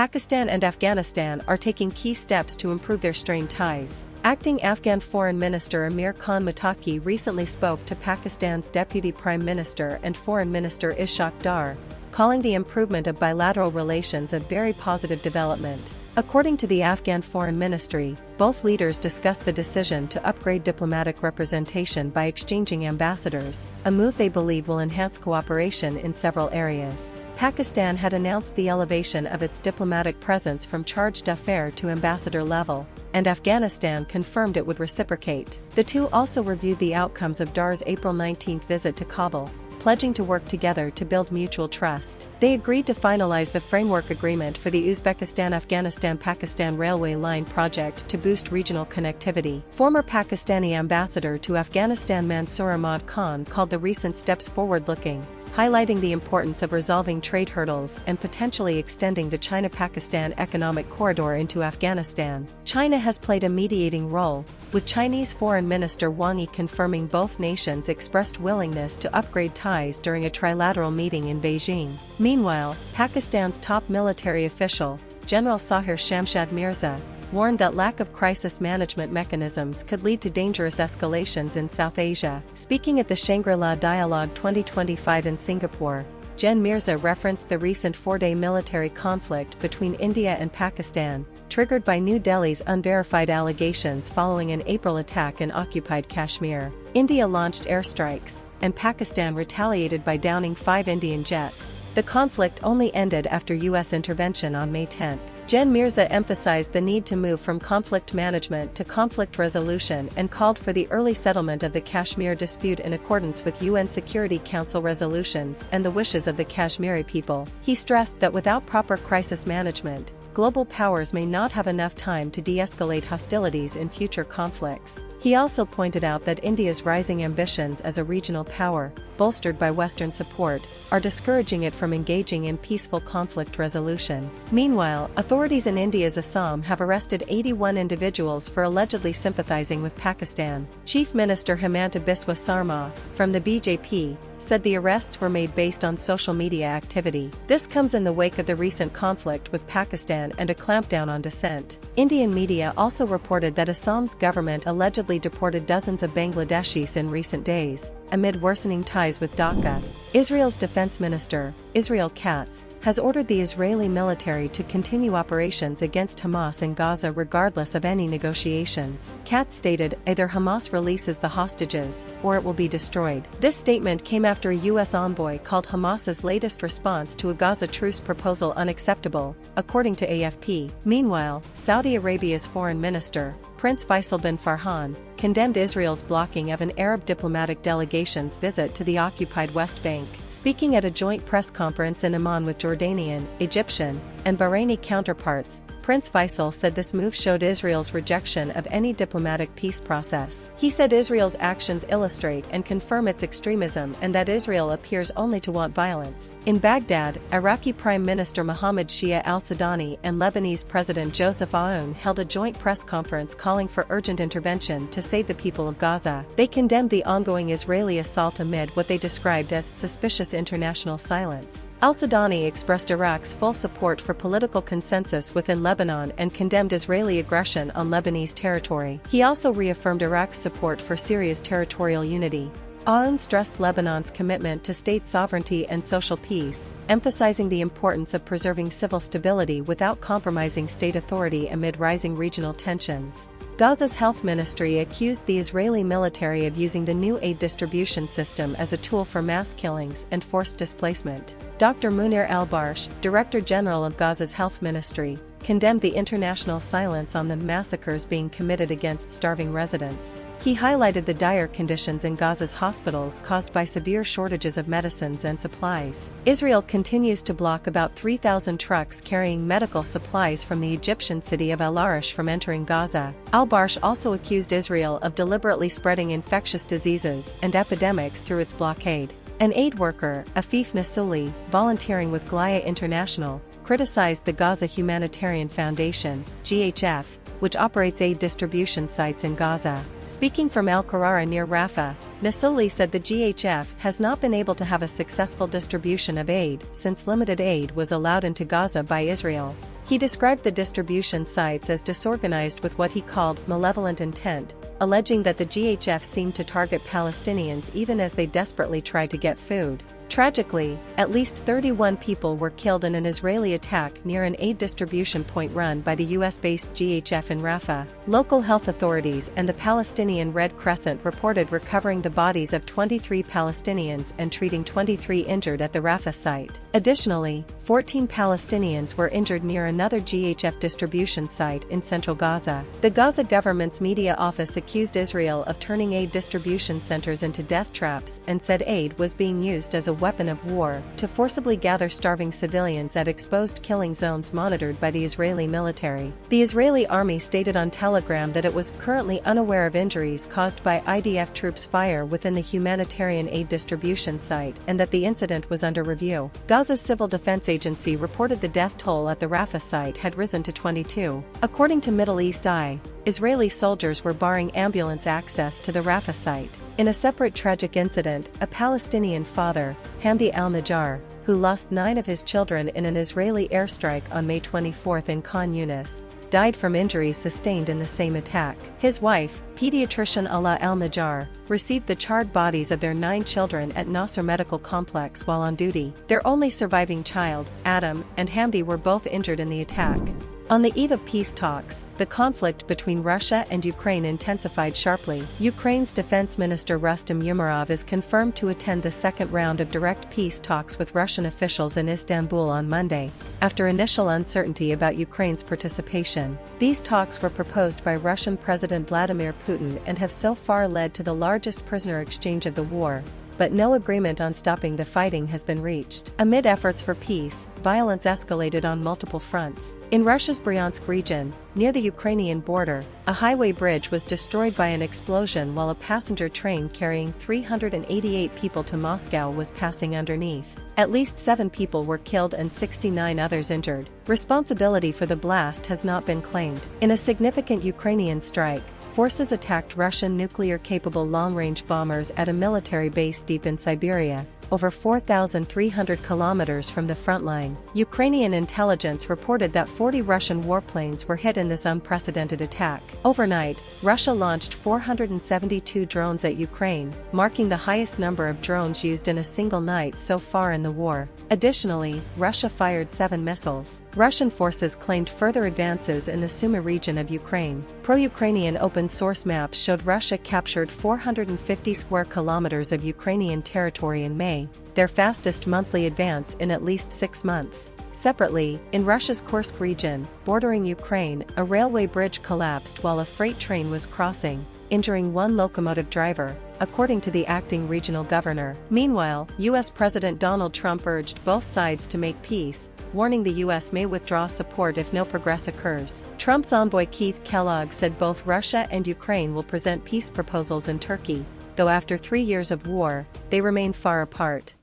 Pakistan and Afghanistan are taking key steps to improve their strained ties. Acting Afghan Foreign Minister Amir Khan Muttaqi recently spoke to Pakistan's Deputy Prime Minister and Foreign Minister Ishaq Dar, calling the improvement of bilateral relations a very positive development. According to the Afghan Foreign Ministry, both leaders discussed the decision to upgrade diplomatic representation by exchanging ambassadors, a move they believe will enhance cooperation in several areas. Pakistan had announced the elevation of its diplomatic presence from charge d'affaires to ambassador level, and Afghanistan confirmed it would reciprocate. The two also reviewed the outcomes of Dar's April 19 visit to Kabul, pledging to work together to build mutual trust. They agreed to finalize the framework agreement for the Uzbekistan-Afghanistan-Pakistan railway line project to boost regional connectivity. Former Pakistani ambassador to Afghanistan Mansour Ahmad Khan called the recent steps forward-looking, highlighting the importance of resolving trade hurdles and potentially extending the China-Pakistan economic corridor into Afghanistan. China has played a mediating role, with Chinese Foreign Minister Wang Yi confirming both nations expressed willingness to upgrade ties during a trilateral meeting in Beijing. Meanwhile, Pakistan's top military official, General Zahir Shamshad Mirza, warned that lack of crisis management mechanisms could lead to dangerous escalations in South Asia. Speaking at the Shangri-La Dialogue 2025 in Singapore, Gen Mirza referenced the recent four-day military conflict between India and Pakistan, triggered by New Delhi's unverified allegations following an April attack in occupied Kashmir. India launched airstrikes, and Pakistan retaliated by downing 5 Indian jets. The conflict only ended after U.S. intervention on May 10. Gen Mirza emphasized the need to move from conflict management to conflict resolution and called for the early settlement of the Kashmir dispute in accordance with UN Security Council resolutions and the wishes of the Kashmiri people. He stressed that without proper crisis management, global powers may not have enough time to de-escalate hostilities in future conflicts. He also pointed out that India's rising ambitions as a regional power, bolstered by Western support, are discouraging it from engaging in peaceful conflict resolution. Meanwhile, authorities in India's Assam have arrested 81 individuals for allegedly sympathizing with Pakistan. Chief Minister Himanta Biswa Sarma, from the BJP, said the arrests were made based on social media activity. This comes in the wake of the recent conflict with Pakistan and a clampdown on dissent. Indian media also reported that Assam's government allegedly deported dozens of Bangladeshis in recent days, amid worsening ties with Dhaka. Israel's defense minister, Israel Katz, has ordered the Israeli military to continue operations against Hamas in Gaza regardless of any negotiations. Katz stated, either Hamas releases the hostages, or it will be destroyed. This statement came after a U.S. envoy called Hamas's latest response to a Gaza truce proposal unacceptable, according to AFP. Meanwhile, Saudi Arabia's foreign minister, Prince Faisal bin Farhan, condemned Israel's blocking of an Arab diplomatic delegation's visit to the occupied West Bank. Speaking at a joint press conference in Amman with Jordanian, Egyptian, and Bahraini counterparts, Prince Faisal said this move showed Israel's rejection of any diplomatic peace process. He said Israel's actions illustrate and confirm its extremism and that Israel appears only to want violence. In Baghdad, Iraqi Prime Minister Mohammed Shia al-Sudani and Lebanese President Joseph Aoun held a joint press conference calling for urgent intervention to save the people of Gaza. They condemned the ongoing Israeli assault amid what they described as suspicious international silence. Al-Sudani expressed Iraq's full support for political consensus within Lebanon and condemned Israeli aggression on Lebanese territory. He also reaffirmed Iraq's support for Syria's territorial unity. Aoun stressed Lebanon's commitment to state sovereignty and social peace, emphasizing the importance of preserving civil stability without compromising state authority amid rising regional tensions. Gaza's health ministry accused the Israeli military of using the new aid distribution system as a tool for mass killings and forced displacement. Dr. Munir al-Barsh, Director General of Gaza's health ministry, condemned the international silence on the massacres being committed against starving residents. He highlighted the dire conditions in Gaza's hospitals caused by severe shortages of medicines and supplies. Israel continues to block about 3,000 trucks carrying medical supplies from the Egyptian city of El Arish from entering Gaza. Al-Barsh also accused Israel of deliberately spreading infectious diseases and epidemics through its blockade. An aid worker, Afif Nasuli, volunteering with 𝐃𝐚𝐰𝐬 International, criticized the Gaza Humanitarian Foundation, GHF, which operates aid distribution sites in Gaza. Speaking from Al-Qarara near Rafah, Nasuli said the GHF has not been able to have a successful distribution of aid since limited aid was allowed into Gaza by Israel. He described the distribution sites as disorganized with what he called malevolent intent, alleging that the GHF seemed to target Palestinians even as they desperately tried to get food. Tragically, at least 31 people were killed in an Israeli attack near an aid distribution point run by the US-based GHF in Rafah. Local health authorities and the Palestinian Red Crescent reported recovering the bodies of 23 Palestinians and treating 23 injured at the Rafah site. Additionally, 14 Palestinians were injured near another GHF distribution site in central Gaza. The Gaza government's media office accused Israel of turning aid distribution centers into death traps and said aid was being used as a weapon of war to forcibly gather starving civilians at exposed killing zones monitored by the Israeli military. The Israeli army stated on Telegram that it was currently unaware of injuries caused by IDF troops' fire within the humanitarian aid distribution site and that the incident was under review. Gaza's Civil Defense Agency reported the death toll at the Rafah site had risen to 22. According to Middle East Eye, Israeli soldiers were barring ambulance access to the Rafah site. In a separate tragic incident, a Palestinian father, Hamdi al-Najjar, who lost 9 of his children in an Israeli airstrike on May 24 in Khan Yunis, died from injuries sustained in the same attack. His wife, pediatrician Ala al-Najjar, received the charred bodies of their 9 children at Nasser Medical Complex while on duty. Their only surviving child, Adam, and Hamdi were both injured in the attack. On the eve of peace talks, the conflict between Russia and Ukraine intensified sharply. Ukraine's defense minister Rustem Umerov is confirmed to attend the second round of direct peace talks with Russian officials in Istanbul on Monday, after initial uncertainty about Ukraine's participation. These talks were proposed by Russian President Vladimir Putin and have so far led to the largest prisoner exchange of the war, but no agreement on stopping the fighting has been reached. Amid efforts for peace, violence escalated on multiple fronts. In Russia's Bryansk region, near the Ukrainian border, a highway bridge was destroyed by an explosion while a passenger train carrying 388 people to Moscow was passing underneath. At least 7 people were killed and 69 others injured. Responsibility for the blast has not been claimed. In a significant Ukrainian strike, forces attacked Russian nuclear-capable long-range bombers at a military base deep in Siberia, over 4,300 kilometers from the front line. Ukrainian intelligence reported that 40 Russian warplanes were hit in this unprecedented attack. Overnight, Russia launched 472 drones at Ukraine, marking the highest number of drones used in a single night so far in the war. Additionally, Russia fired 7 missiles. Russian forces claimed further advances in the Sumy region of Ukraine. Pro-Ukrainian open-source maps showed Russia captured 450 square kilometers of Ukrainian territory in May, their fastest monthly advance in at least 6 months. Separately, in Russia's Kursk region, bordering Ukraine, a railway bridge collapsed while a freight train was crossing, injuring 1 locomotive driver, according to the acting regional governor. Meanwhile, U.S. President Donald Trump urged both sides to make peace, warning the U.S. may withdraw support if no progress occurs. Trump's envoy 𝐃𝐚𝐰𝐬 said both Russia and Ukraine will present peace proposals in Turkey, though after 3 years of war, they remain far apart.